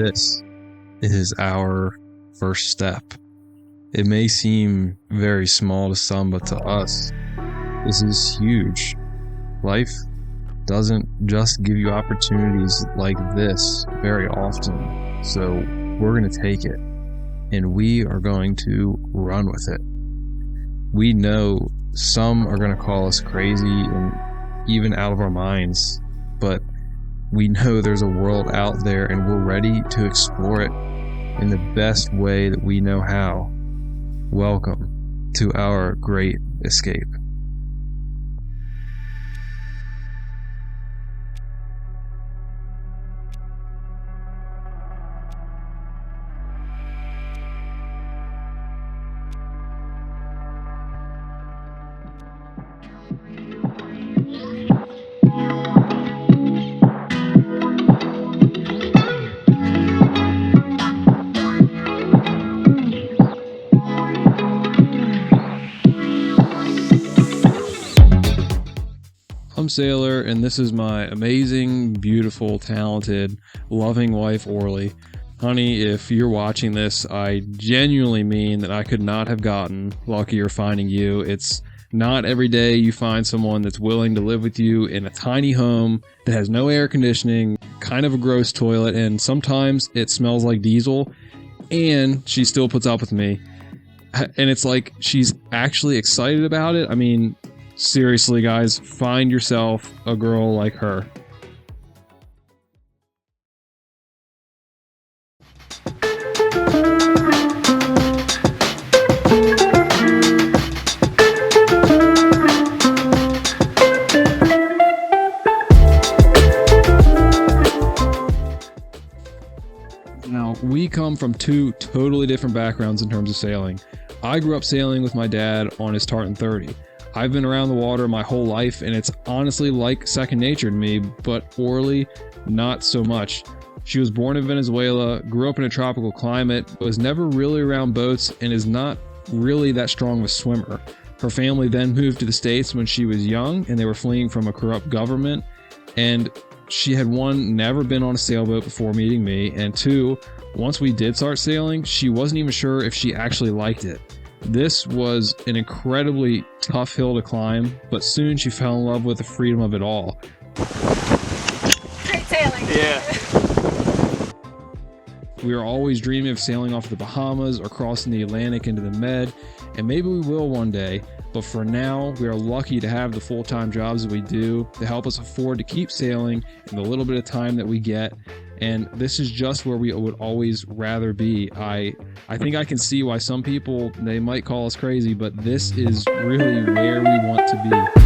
this is our first step. It may seem very small to some, but to us, this is huge. Life doesn't just give you opportunities like this very often. So we're going to take it, and we are going to run with it. We know some are going to call us crazy and even out of our minds, but we know there's a world out there, and we're ready to explore it in the best way that we know how. Welcome to our great escape. I'm Sailor, and this is my amazing, beautiful, talented, loving wife, Orly. Honey, if you're watching this, I genuinely mean that I could not have gotten luckier finding you. It's not every day you find someone that's willing to live with you in a tiny home that has no air conditioning, kind of a gross toilet, and sometimes it smells like diesel, and she still puts up with me. And it's like she's actually excited about it. I mean, seriously, guys, find yourself a girl like her. Now, we come from two totally different backgrounds in terms of sailing. I grew up sailing with my dad on his Tartan 30. I've been around the water my whole life, and it's honestly like second nature to me, but Orly, not so much. She was born in Venezuela, grew up in a tropical climate, was never really around boats, and is not really that strong of a swimmer. Her family then moved to the States when she was young, and they were fleeing from a corrupt government, and she had, one, never been on a sailboat before meeting me, and two, once we did start sailing, she wasn't even sure if she actually liked it. This was an incredibly tough hill to climb, but soon she fell in love with the freedom of it all. Great sailing. Yeah. We are always dreaming of sailing off the Bahamas or crossing the Atlantic into the Med, and maybe we will one day, but for now, we are lucky to have the full-time jobs that we do to help us afford to keep sailing in the little bit of time that we get. And this is just where we would always rather be. I think I can see why some people, they might call us crazy, but this is really where we want to be.